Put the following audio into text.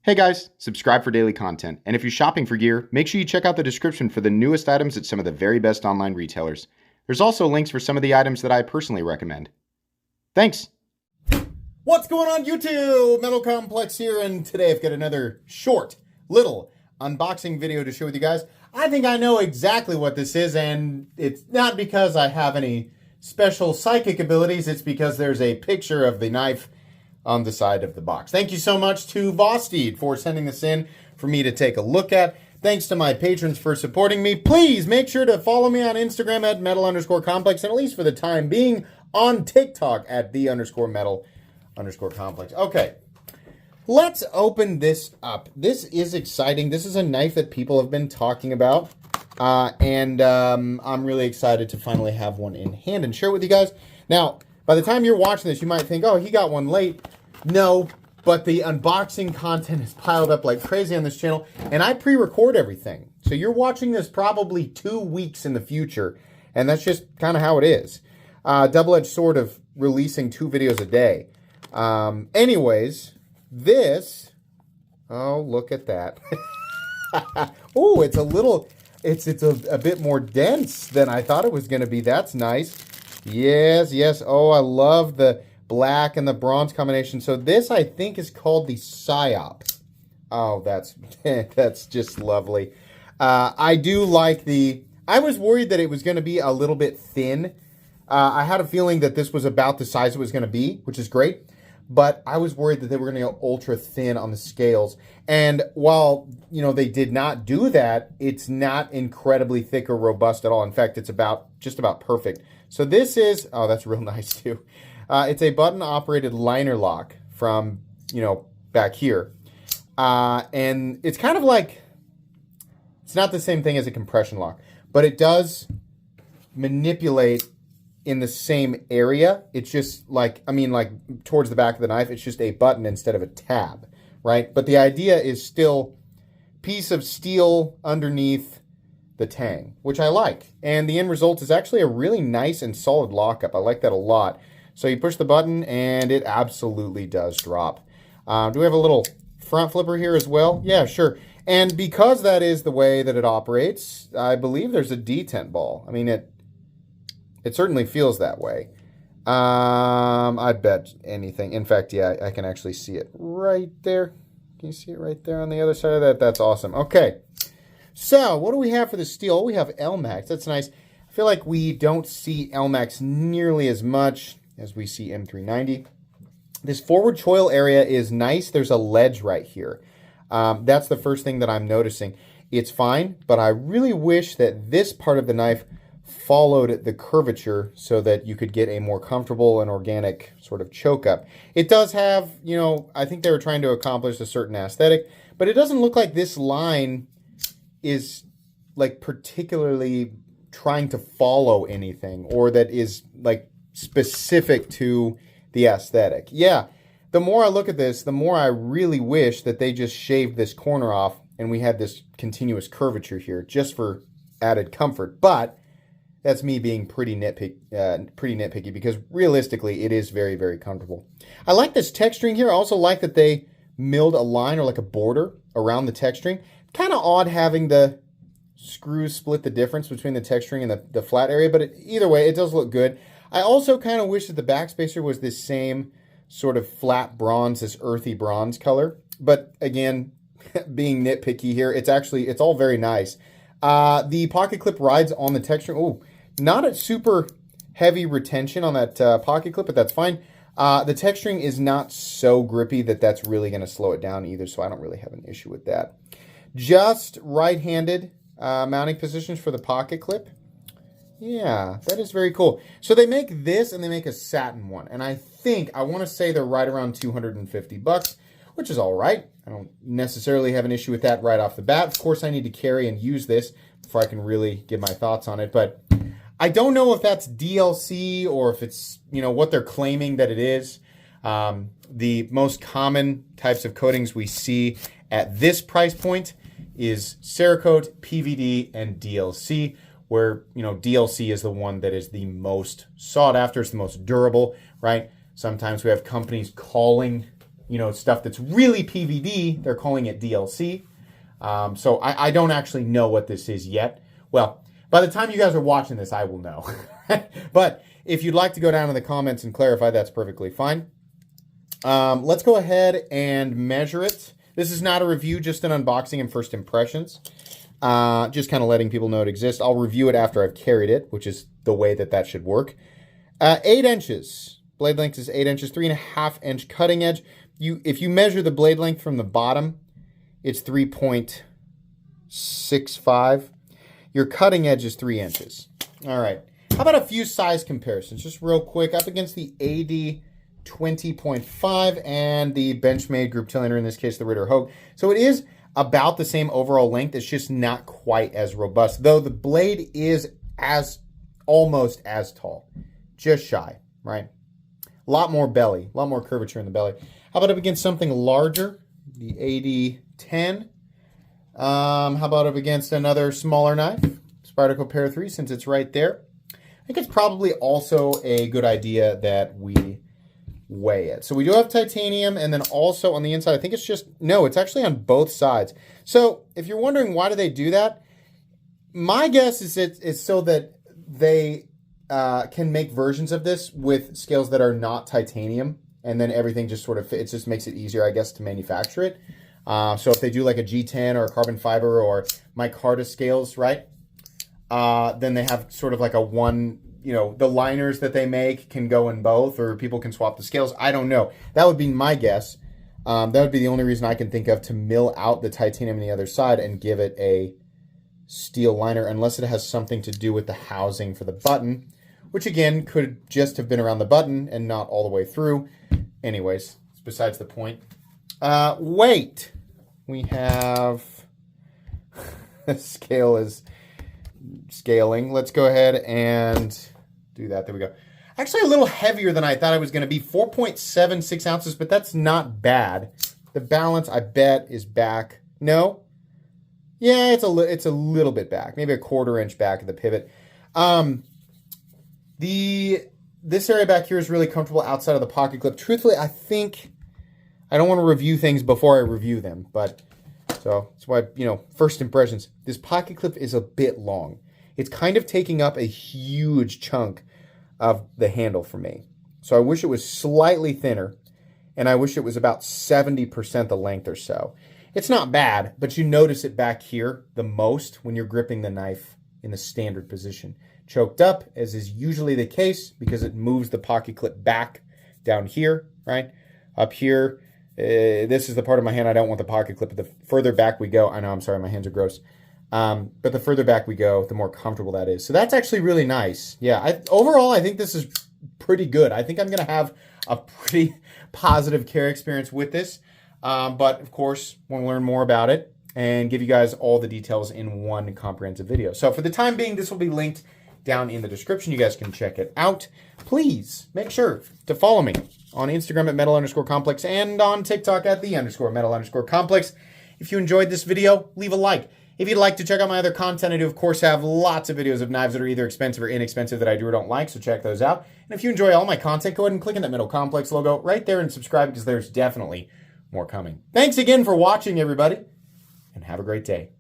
Hey guys, subscribe for daily content, and if you're shopping for gear, make sure you check out the description for the newest items at some of the very best online retailers. There's also links for some of the items that I personally recommend. Thanks! What's going on YouTube? Metal Complex here, and today I've got another short, little unboxing video to share with you guys. I think I know exactly what this is, and it's not because I have any special psychic abilities, it's because there's a picture of the knife on the side of the box. Thank you so much to Vosteed for sending this in for me to take a look at. Thanks to my patrons for supporting me. Please make sure to follow me on Instagram at metal_complex, and at least for the time being on TikTok at the_metal_complex. Okay, let's open this up. This is exciting. This is a knife that people have been talking about, and I'm really excited to finally have one in hand and share it with you guys. Now, by the time you're watching this, you might think, oh, he got one late. No, but the unboxing content is piled up like crazy on this channel, and I pre-record everything. So you're watching this probably 2 weeks in the future, and that's just kind of how it is. Double-edged sword of releasing 2 videos a day. Anyways, this, oh, look at that. Oh, it's a little, it's a bit more dense than I thought it was going to be. That's nice. Yes, yes. Oh, I love the black and the bronze combination. So this, I think, is called the Psyop. Oh, that's that's just lovely. I do like the... I was worried that it was going to be a little bit thin. I had a feeling that this was about the size it was going to be, which is great. But I was worried that they were going to go ultra thin on the scales. And while, you know, they did not do that, it's not incredibly thick or robust at all. In fact, it's just about perfect. So this is, oh, that's real nice too. It's a button-operated liner lock from, you know, back here. And it's kind of like, it's not the same thing as a compression lock, but it does manipulate in the same area. It's just like, I mean, like towards the back of the knife, it's just a button instead of a tab, right? But the idea is still piece of steel underneath the tang, which I like. And the end result is actually a really nice and solid lockup. I like that a lot. So you push the button and it absolutely does drop. Do we have a little front flipper here as well? Yeah, sure. And because that is the way that it operates, I believe there's a detent ball. I mean, it certainly feels that way. I bet anything. In fact, yeah, I can actually see it right there. Can you see it right there on the other side of that? That's awesome. Okay. So, what do we have for the steel? We have LMAX. That's nice. I feel like we don't see LMAX nearly as much as we see M390. This forward choil area is nice. There's a ledge right here. That's the first thing that I'm noticing. It's fine, but I really wish that this part of the knife followed the curvature so that you could get a more comfortable and organic sort of choke up. It does have, you know, I think they were trying to accomplish a certain aesthetic, but it doesn't look like this line is like particularly trying to follow anything or that is like specific to the aesthetic. Yeah, the more I look at this, the more I really wish that they just shaved this corner off and we had this continuous curvature here just for added comfort. But that's me being pretty nitpicky because realistically it is very, very comfortable. I like this texturing here. I also like that they milled a line or like a border around the texturing. Kind of odd having the screws split the difference between the texturing and the flat area, but either way, it does look good. I also kind of wish that the backspacer was this same sort of flat bronze, this earthy bronze color. But again, being nitpicky here, it's all very nice. The pocket clip rides on the texture. Oh, not a super heavy retention on that pocket clip, but that's fine. The texturing is not so grippy that that's really going to slow it down either, so I don't really have an issue with that. Just right-handed mounting positions for the pocket clip. Yeah, that is very cool. So they make this and they make a satin one. And I want to say they're right around 250 bucks, which is all right. I don't necessarily have an issue with that right off the bat. Of course, I need to carry and use this before I can really give my thoughts on it. But I don't know if that's DLC or if it's, you know, what they're claiming that it is. The most common types of coatings we see at this price point is Cerakote, PVD, and DLC, where, you know, DLC is the one that is the most sought after, it's the most durable, right? Sometimes we have companies calling stuff that's really PVD, they're calling it DLC. So I don't actually know what this is yet. Well, by the time you guys are watching this, I will know. But if you'd like to go down in the comments and clarify, that's perfectly fine. Let's go ahead and measure it. This is not a review, just an unboxing and first impressions. Just kind of letting people know it exists. I'll review it after I've carried it, which is the way that should work. 8 inches. Blade length is 8 inches, 3.5 inch cutting edge. If you measure the blade length from the bottom, it's 3.65. Your cutting edge is 3 inches. All right. How about a few size comparisons? Just real quick, up against the AD 20.5 and the Benchmade Group Tilliner, in this case, the Ritter Hogue. So it is about the same overall length. It's just not quite as robust, though the blade is almost as tall. Just shy, right? A lot more belly, a lot more curvature in the belly. How about up against something larger? The AD 10. How about up against another smaller knife? Spyderco Para 3, since it's right there. I think it's probably also a good idea that we weigh it. So we do have titanium, and then also on the inside, I think it's it's actually on both sides. So if you're wondering why do they do that, my guess is it's so that they can make versions of this with scales that are not titanium, and then everything just sort of, it just makes it easier, I guess, to manufacture it. So if they do like a G10 or a carbon fiber or micarta scales, right? Then they have sort of like a one, the liners that they make can go in both, or people can swap the scales. I don't know. That would be my guess. That would be the only reason I can think of to mill out the titanium on the other side and give it a steel liner, unless it has something to do with the housing for the button, which again could just have been around the button and not all the way through. Anyways, it's besides the point. Weight. We have scale is scaling. Let's go ahead and do that. There we go. Actually, a little heavier than I thought it was going to be. 4.76 ounces, but that's not bad. The balance, I bet, is back. No? Yeah, it's a little bit back. Maybe a 1/4 inch back at the pivot. This area back here is really comfortable outside of the pocket clip. Truthfully, I think I don't want to review things before I review them, but so that's why, first impressions. This pocket clip is a bit long. It's kind of taking up a huge chunk of the handle for me. So I wish it was slightly thinner, and I wish it was about 70% the length or so. It's not bad, but you notice it back here the most when you're gripping the knife in the standard position. Choked up, as is usually the case, because it moves the pocket clip back down here, right? Up here, this is the part of my hand I don't want the pocket clip. The further back we go, I know, I'm sorry, my hands are gross. But the further back we go, the more comfortable that is. So that's actually really nice. Yeah, overall, I think this is pretty good. I think I'm going to have a pretty positive care experience with this. But of course, want to learn more about it and give you guys all the details in one comprehensive video. So for the time being, this will be linked down in the description. You guys can check it out. Please make sure to follow me on Instagram at metal_complex and on TikTok at _metal_complex. If you enjoyed this video, leave a like. If you'd like to check out my other content, I do, of course, have lots of videos of knives that are either expensive or inexpensive that I do or don't like, so check those out. And if you enjoy all my content, go ahead and click on that Metal Complex logo right there and subscribe, because there's definitely more coming. Thanks again for watching, everybody, and have a great day.